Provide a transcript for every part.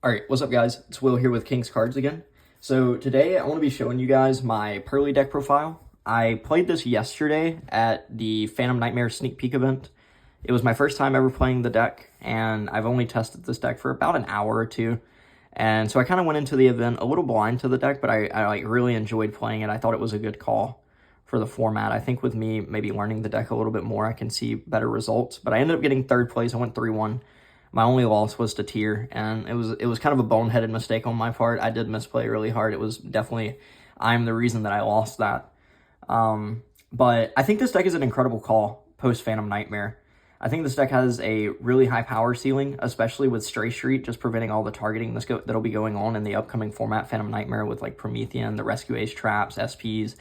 All right, what's up, guys? It's Will here with King's Cards again. So today I want to be showing you guys my Purrely deck profile. I played this yesterday at the Phantom Nightmare sneak peek event. It was my first time ever playing the deck, and I've only tested this deck for about an hour or two. And so I kind of went into the event a little blind to the deck, but I like really enjoyed playing it. I thought it was a good call for the format. I think with me maybe learning the deck a little bit more, I can see better results. But I ended up getting third place. I went 3-1. My only loss was to Tier, and it was kind of a boneheaded mistake on my part. I did misplay really hard. It was definitely, I'm the reason that I lost that. But I think this deck is an incredible call post Phantom Nightmare. I think this deck has a really high power ceiling, especially with Stray Street, just preventing all the targeting that'll be going on in the upcoming format Phantom Nightmare with like Promethean, the Rescue Ace traps, SPs,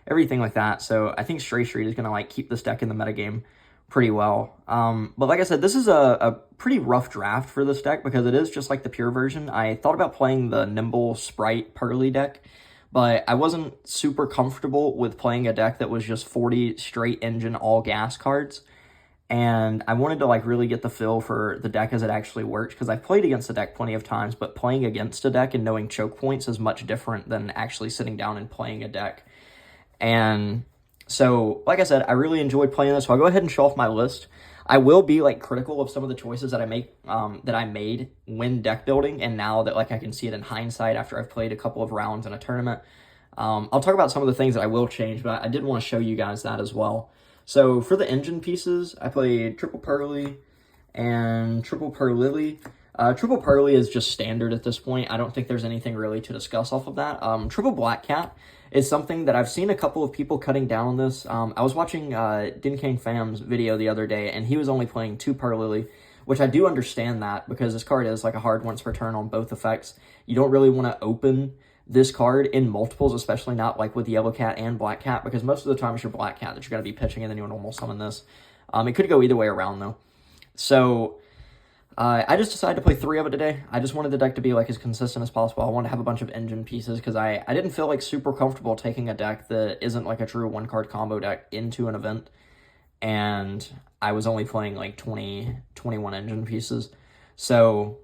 everything like that. So I think Stray Street is going to like keep this deck in the metagame pretty well. But like I said, this is a pretty rough draft for this deck because it is just like the pure version. I thought about playing the Nimble Sprite Purrely deck, but I wasn't super comfortable with playing a deck that was just 40 straight engine all gas cards. And I wanted to like really get the feel for the deck as it actually works, because I've played against the deck plenty of times, but playing against a deck and knowing choke points is much different than actually sitting down and playing a deck. And so, like I said, I really enjoyed playing this, so I'll go ahead and show off my list. I will be like critical of some of the choices that I made when deck building, and now that like I can see it in hindsight after I've played a couple of rounds in a tournament. I'll talk about some of the things that I will change, but I did want to show you guys that as well. So for the engine pieces, I played triple Purrely and triple Purrely. Triple Purrely is just standard at this point. I don't think there's anything really to discuss off of that. Triple Black Cat is something that I've seen a couple of people cutting down on this. I was watching Dinkane Fam's video the other day, and he was only playing 2 Purrely, which I do understand that because this card is like a hard once per turn on both effects. You don't really want to open this card in multiples, especially not like with Yellow Cat and Black Cat, because most of the time it's your Black Cat that you're going to be pitching, and then you normal summon this. It could go either way around, though. So I just decided to play 3 of it today. I just wanted the deck to be like as consistent as possible. I wanted to have a bunch of engine pieces because I didn't feel like super comfortable taking a deck that isn't like a true 1-card combo deck into an event. And I was only playing like 21 engine pieces. So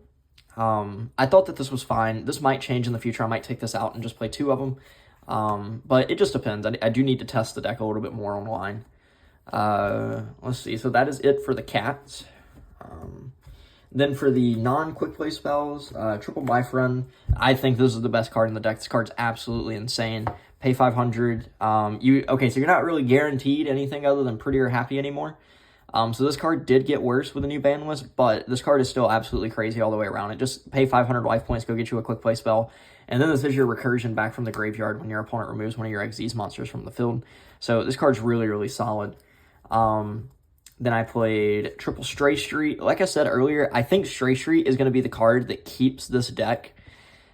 I thought that this was fine. This might change in the future. I might take this out and just play 2 of them. But it just depends. I do need to test the deck a little bit more online. Let's see. So that is it for the cats. Then for the non-quick play spells, Triple My Friend, I think this is the best card in the deck. This card's absolutely insane. Pay 500. So you're not really guaranteed anything other than pretty or happy anymore. So this card did get worse with the new ban list, but this card is still absolutely crazy all the way around. It just pay 500 life points, go get you a quick play spell, and then this is your recursion back from the graveyard when your opponent removes one of your Xyz monsters from the field. So this card's really, really solid. Then I played triple Stray Street. Like I said earlier, I think Stray Street is going to be the card that keeps this deck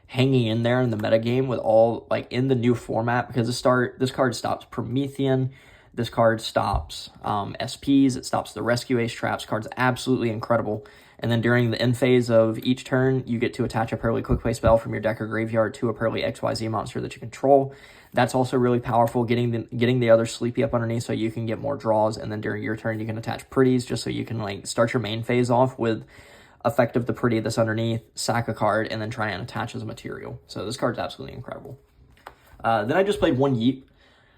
hanging in there in the metagame with all, like, in the new format, because this card stops Promethean, this card stops SPs, it stops the Rescue Ace traps. Card's absolutely incredible. And then during the end phase of each turn, you get to attach a Purrely quick play spell from your deck or graveyard to a Purrely XYZ monster that you control. That's also really powerful, getting the other Sleepy up underneath so you can get more draws. And then during your turn, you can attach Pretties just so you can like start your main phase off with effect of the Pretty that's underneath, sack a card, and then try and attach as a material. So this card's absolutely incredible. Then I just played 1 Yeet.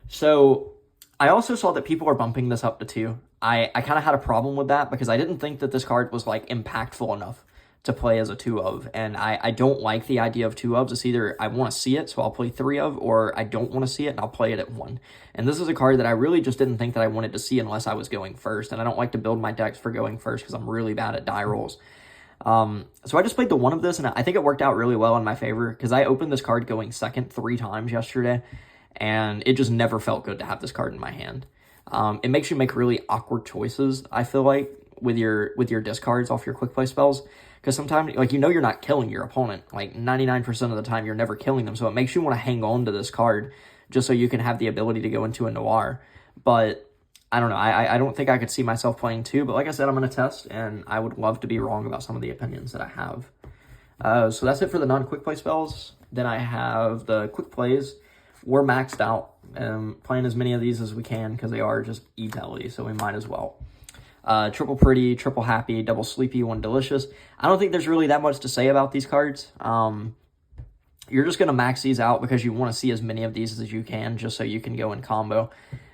So I also saw that people are bumping this up to 2. I kind of had a problem with that because I didn't think that this card was like impactful enough to play as a 2 of, and I don't like the idea of 2 ofs. It's either I want to see it, so I'll play 3 of, or I don't want to see it, and I'll play it at 1. And this is a card that I really just didn't think that I wanted to see unless I was going first, and I don't like to build my decks for going first because I'm really bad at die rolls. So I just played the 1 of this, and I think it worked out really well in my favor because I opened this card going second 3 times yesterday, and it just never felt good to have this card in my hand. It makes you make really awkward choices, I feel like, with your discards off your quick play spells, because sometimes, like, you're not killing your opponent. Like, 99% of the time, you're never killing them, so it makes you want to hang on to this card just so you can have the ability to go into a Noir. But I don't know. I don't think I could see myself playing 2, but like I said, I'm going to test, and I would love to be wrong about some of the opinions that I have. So that's it for the non-quick play spells. Then I have the quick plays. We're maxed out, playing as many of these as we can because they are just e-telly, so we might as well. Triple Pretty, Triple Happy, Double Sleepy, One Delicious. I don't think there's really that much to say about these cards. You're just going to max these out because you want to see as many of these as you can, just so you can go in combo.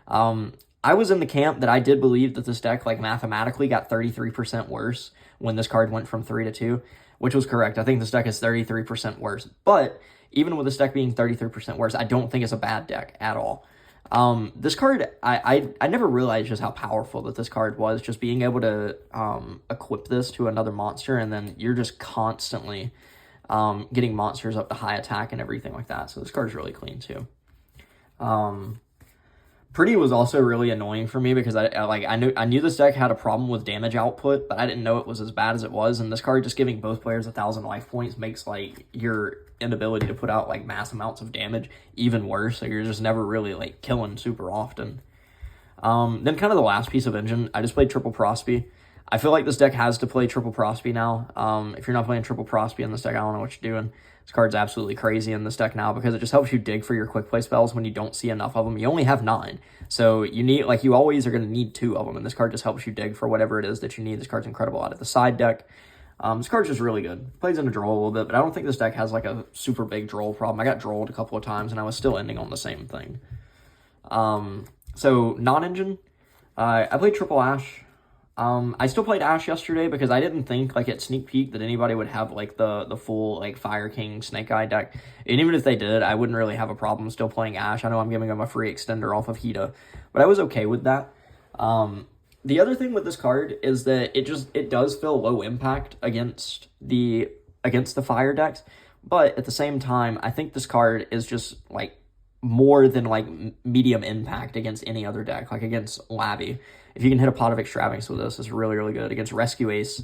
I was in the camp that I did believe that this deck, like, mathematically got 33% worse when this card went from 3 to 2, which was correct. I think this deck is 33% worse. But even with this deck being 33% worse, I don't think it's a bad deck at all. This card, I never realized just how powerful that this card was, just being able to equip this to another monster, and then you're just constantly getting monsters up to high attack and everything like that. So this card's really clean too. Pretty was also really annoying for me because I knew this deck had a problem with damage output, but I didn't know it was as bad as it was. And this card just giving both players 1,000 life points makes like your inability to put out like mass amounts of damage even worse. So you're just never really like killing super often. Then kind of the last piece of engine, I just played Triple Prosby. I feel like this deck has to play Triple Prosby now. If you're not playing Triple Prosby in this deck, I don't know what you're doing. This card's absolutely crazy in this deck now because it just helps you dig for your quick play spells when you don't see enough of them. You only have 9, so you need, like, you always are going to need 2 of them, and this card just helps you dig for whatever it is that you need. This card's incredible out of the side deck. This card's just really good. Plays into draw a little bit, but I don't think this deck has like a super big draw problem. I got drawled a couple of times, and I was still ending on the same thing. So non-engine, I played Triple Ash. I still played Ash yesterday because I didn't think, like, at Sneak Peek that anybody would have, like, the full, like, Fire King Snake Eye deck. And even if they did, I wouldn't really have a problem still playing Ash. I know I'm giving them a free extender off of Hida, but I was okay with that. The other thing with this card is that it does feel low impact against the fire decks, but at the same time, I think this card is just, like, more than, like, medium impact against any other deck, like against Labby. If you can hit a Pot of Extravagance with this, it's really, really good. Against Rescue Ace,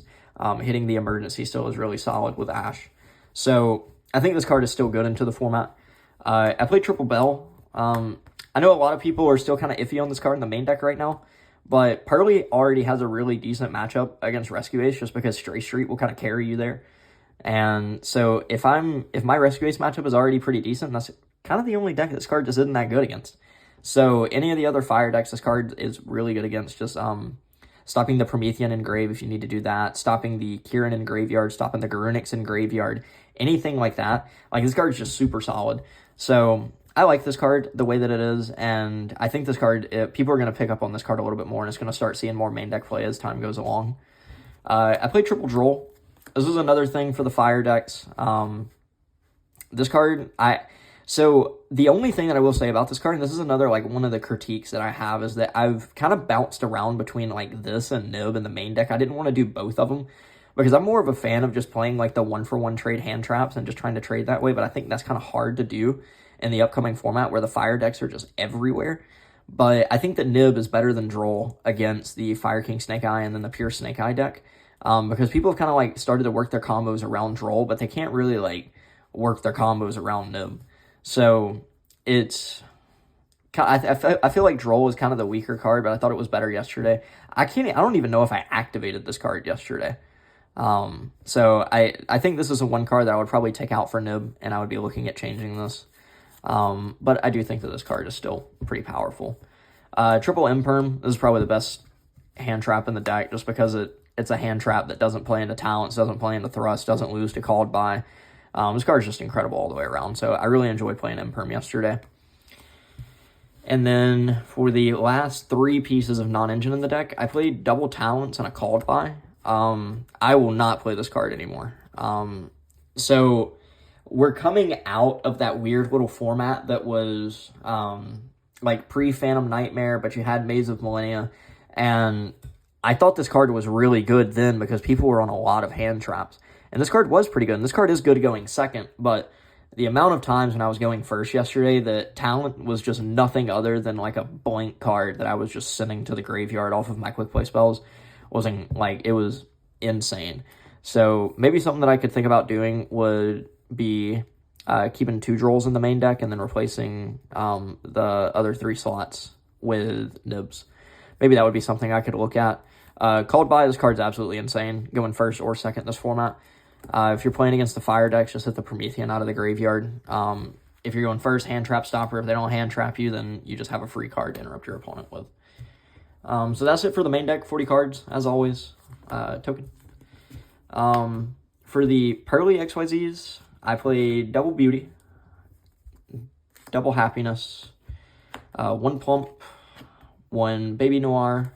hitting the emergency still is really solid with Ash. So I think this card is still good into the format. I played Triple Bell. I know a lot of people are still kind of iffy on this card in the main deck right now, but Purrely already has a really decent matchup against Rescue Ace just because Stray Street will kind of carry you there. And so if my Rescue Ace matchup is already pretty decent, that's kind of the only deck this card just isn't that good against. So any of the other fire decks, this card is really good against. Just stopping the Promethean in grave if you need to do that, stopping the Kieran in graveyard, stopping the Garunix in graveyard, anything like that. Like, this card is just super solid. So I like this card the way that it is, and I think this card, people are going to pick up on this card a little bit more, and it's going to start seeing more main deck play as time goes along. I played Triple Droll. This was another thing for the fire decks. This card, So the only thing that I will say about this card, and this is another, like, one of the critiques that I have, is that I've kind of bounced around between, like, this and Nib in the main deck. I didn't want to do both of them because I'm more of a fan of just playing, like, the 1-for-1 trade hand traps and just trying to trade that way, but I think that's kind of hard to do in the upcoming format where the fire decks are just everywhere. But I think that Nib is better than Droll against the Fire King Snake Eye and then the pure Snake Eye deck, because people have kind of, like, started to work their combos around Droll, but they can't really, like, work their combos around Nib. So it's, I feel like Droll is kind of the weaker card, but I thought it was better yesterday. I don't even know if I activated this card yesterday. So I think this is a one card that I would probably take out for Nib, and I would be looking at changing this. But I do think that this card is still pretty powerful. Triple Imperm, this is probably the best hand trap in the deck, just because it's a hand trap that doesn't play into talents, doesn't play into thrust, doesn't lose to called by. This card is just incredible all the way around, so I really enjoyed playing Imperm yesterday. And then for the last 3 pieces of non-engine in the deck, I played Double Talents and a Called By. I will not play this card anymore. So we're coming out of that weird little format that was like pre-Phantom Nightmare, but you had Maze of Millennia, and I thought this card was really good then because people were on a lot of hand traps. And this card was pretty good, and this card is good going second, but the amount of times when I was going first yesterday, the talent was just nothing other than like a blank card that I was just sending to the graveyard off of my quick play spells. It was insane. So maybe something that I could think about doing would be keeping 2 Drolls in the main deck and then replacing the other 3 slots with Nibs. Maybe that would be something I could look at. Called By, this card's absolutely insane, going first or second in this format. If you're playing against the fire decks, just hit the Promethean out of the graveyard. If you're going first, hand trap stopper. If they don't hand trap you, then you just have a free card to interrupt your opponent with. So that's it for the main deck, 40 cards, as always, token. For the Purrely XYZs, I played Double Beauty, Double Happiness, 1 Plump, 1 Baby Noir,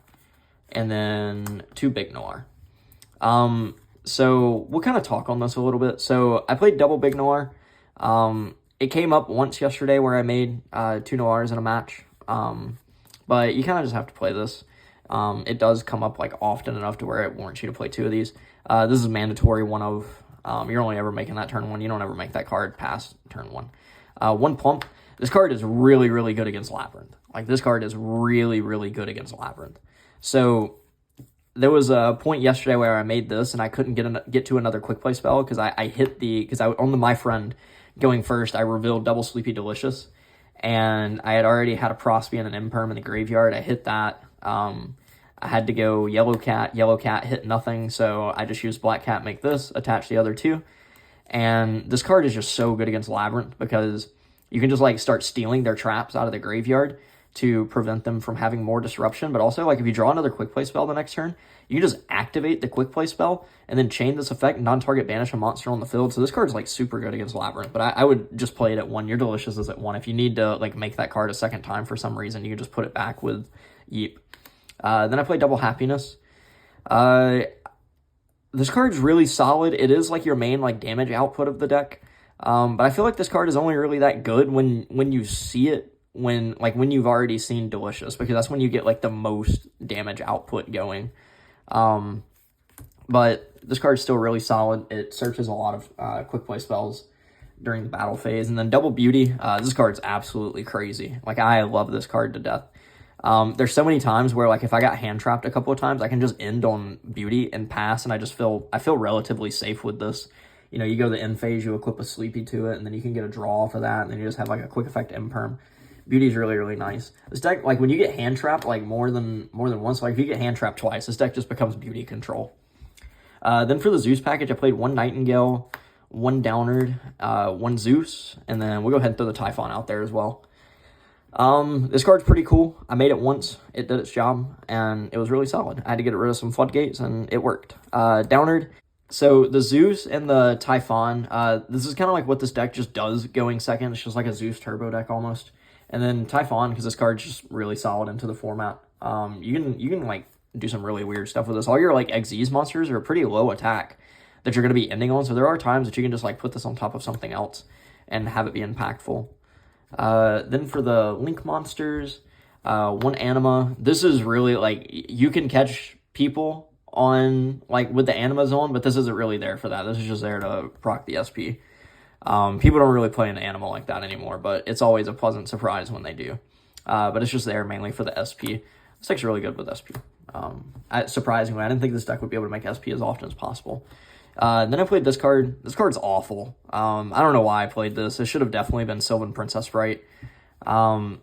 and then 2 Big Noir. So we'll kind of talk on this a little bit. So I played Double Big Noir. It came up once yesterday where I made 2 Noirs in a match. But you kind of just have to play this. It does come up like often enough to where it warrants you to play 2 of these. This is mandatory one of, you're only ever making that turn 1. You don't ever make that card past turn 1. 1 Plump. This card is really, really good against Labyrinth. Like, this card is really, really good against Labyrinth. So there was a point yesterday where I made this and I couldn't get to another quick play spell because I hit on the My Friend going first, I revealed Double Sleepy Delicious, and I had already had a Prospy and an Imperm in the graveyard. I hit that. I had to go Yellow Cat hit nothing, so I just used Black Cat, make this, attach the other 2. And this card is just so good against Labyrinth because you can just like start stealing their traps out of the graveyard to prevent them from having more disruption. But also, like, if you draw another quick play spell the next turn, you can just activate the quick play spell and then chain this effect, non-target banish a monster on the field. So this card's like super good against Labyrinth, but I would just play it at 1. Your Delicious is at 1. If you need to like make that card a second time for some reason, you can just put it back with Yeep. Then I played Double Happiness. This card's really solid. It is like your main like damage output of the deck. But I feel like this card is only really that good when you see it, when you've already seen Delicious, because that's when you get like the most damage output going. But this card's still really solid. It searches a lot of quick play spells during the battle phase. And then Double Beauty, this card's absolutely crazy. Like, I love this card to death. There's so many times where, like, if I got hand trapped a couple of times, I can just end on Beauty and pass, and I feel relatively safe with this. You know, you go the end phase, you equip a Sleepy to it, and then you can get a draw off of that, and then you just have like a quick effect Imperm. Beauty's really, really nice. This deck, like, when you get hand trapped like more than once, like if you get hand trapped twice, this deck just becomes Beauty control. Then for the Zeus package, I played 1 Nightingale, 1 Downard, 1 Zeus, and then we'll go ahead and throw the Typhon out there as well. This card's pretty cool. I made it once, it did its job, and it was really solid. I had to get rid of some floodgates, and it worked. Downard. So the Zeus and the Typhon, this is kind of like what this deck just does going second. It's just like a Zeus turbo deck almost. And then Typhon, because this card's just really solid into the format. You can like do some really weird stuff with this. All your like Xyz monsters are a pretty low attack that you're going to be ending on. So there are times that you can just like put this on top of something else and have it be impactful. Then for the Link monsters, 1 Anima. This is really like, you can catch people on like with the Animas on, but this isn't really there for that. This is just there to proc the SP. People don't really play an animal like that anymore, but it's always a pleasant surprise when they do. But it's just there mainly for the SP. This deck's really good with SP. Surprisingly, I didn't think this deck would be able to make SP as often as possible. Then I played this card. This card's awful. I don't know why I played this. It should have definitely been Sylvan Princess Sprite. I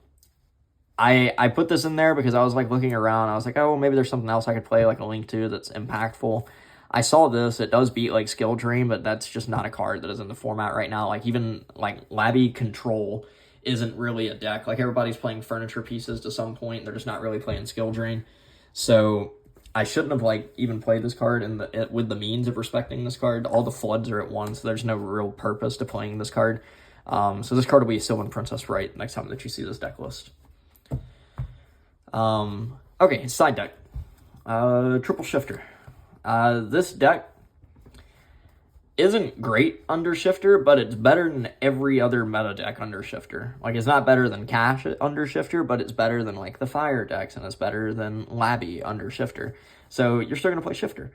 put this in there because I was like looking around. I was like, oh, maybe there's something else I could play like a Link to that's impactful. I saw this. It does beat like Skill Dream, but that's just not a card that is in the format right now. Like, even like Labby Control isn't really a deck. Like, everybody's playing Furniture Pieces to some point. They're just not really playing Skill Drain. So I shouldn't have like even played this card with the means of respecting this card. All the floods are at 1, so there's no real purpose to playing this card. So this card will be Sylvan Princess Right next time that you see this deck list. Okay, side deck. Triple Shifter. This deck isn't great under Shifter, but it's better than every other meta deck under Shifter. Like, it's not better than Cash under Shifter, but it's better than like the Fire decks, and it's better than Labby under Shifter. So you're still gonna play Shifter.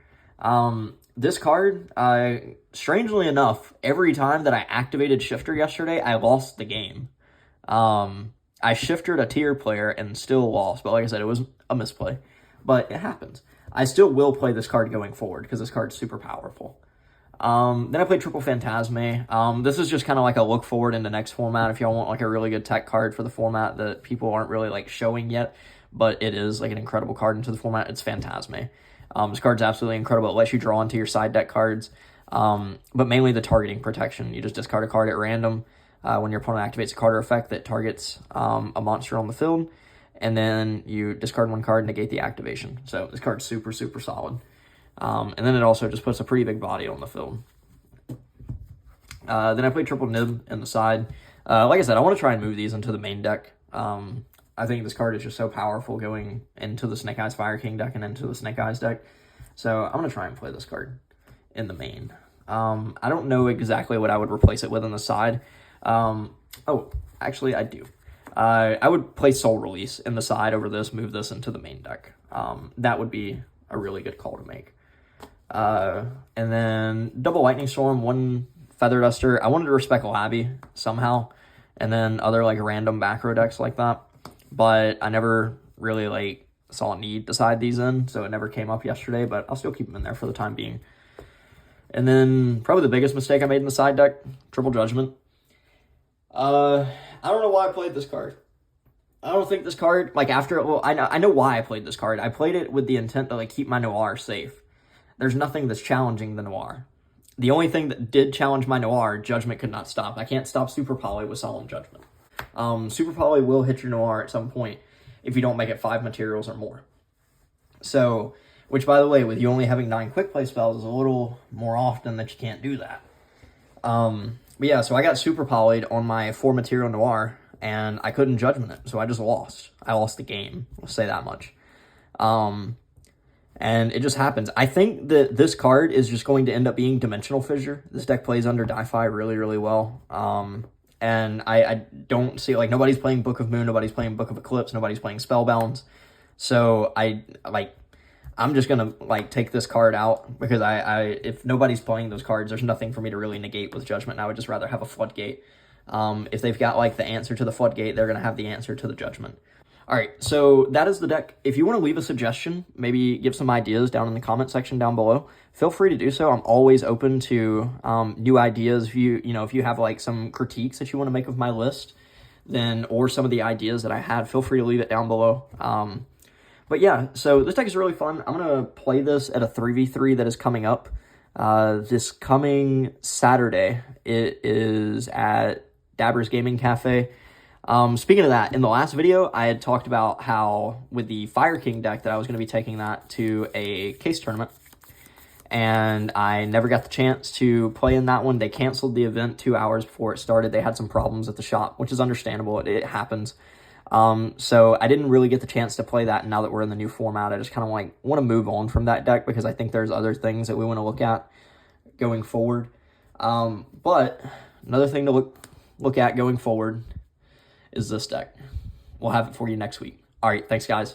This card, strangely enough, every time that I activated Shifter yesterday, I lost the game. I shifted a tier player and still lost, but like I said, it was a misplay. But it happens. I still will play this card going forward because this card's super powerful. Then I played Triple Phantasme. This is just kind of like a look forward in the next format if y'all want like a really good tech card for the format that people aren't really like showing yet, but it is like an incredible card into the format. It's Phantasme. This card's absolutely incredible. It lets you draw into your side deck cards, but mainly the targeting protection. You just discard a card at random when your opponent activates a card or effect that targets a monster on the field, and then you discard 1 card, negate the activation. So this card's super, super solid. And then it also just puts a pretty big body on the field. Then I played triple nib in the side. Like I said, I want to try and move these into the main deck. I think this card is just so powerful going into the Snake Eyes Fire King deck and into the Snake Eyes deck. So I'm going to try and play this card in the main. I don't know exactly what I would replace it with on the side. Oh, actually I do. I would play Soul Release in the side over this, move this into the main deck. That would be a really good call to make. And then double Lightning Storm, 1 Feather Duster. I wanted to respect Labby somehow, and then other like random back row decks like that. But I never really like saw a need to side these in, so it never came up yesterday, but I'll still keep them in there for the time being. And then probably the biggest mistake I made in the side deck, Triple Judgment. I don't know why I played this card. I don't think this card, like after, well, I know why I played this card. I played it with the intent to like keep my Noir safe. There's nothing that's challenging the Noir. The only thing that did challenge my Noir, Judgment could not stop. I can't stop Super Poly with Solemn Judgment. Super Poly will hit your Noir at some point if you don't make it 5 materials or more. So, which by the way, with you only having 9 quick play spells, is a little more often that you can't do that. But yeah, so I got Super Poly'd on my 4 material Noir, and I couldn't Judgment it, so I just lost. I lost the game, I'll say that much. And it just happens. I think that this card is just going to end up being Dimensional Fissure. This deck plays under Di-Fi really, really well. And I don't see, like, nobody's playing Book of Moon, nobody's playing Book of Eclipse, nobody's playing Spellbounds. So I'm just gonna like take this card out because if nobody's playing those cards, there's nothing for me to really negate with Judgment. And I would just rather have a Floodgate. If they've got like the answer to the Floodgate, they're gonna have the answer to the Judgment. All right, so that is the deck. If you want to leave a suggestion, maybe give some ideas down in the comment section down below, feel free to do so. I'm always open to new ideas. If you have like some critiques that you want to make of my list, then or some of the ideas that I had, feel free to leave it down below. But yeah, so this deck is really fun. I'm gonna play this at a 3v3 that is coming up this coming Saturday. It is at Dabber's Gaming Cafe. Speaking of that, in the last video, I had talked about how with the Fire King deck that I was going to be taking that to a case tournament, and I never got the chance to play in that one. They canceled the event 2 hours before it started. They had some problems at the shop, which is understandable. It happens. So I didn't really get the chance to play that, and now that we're in the new format, I just kind of like want to move on from that deck because I think there's other things that we want to look at going forward. But another thing to look at going forward is this deck. We'll have it for you next week. All right, thanks, guys.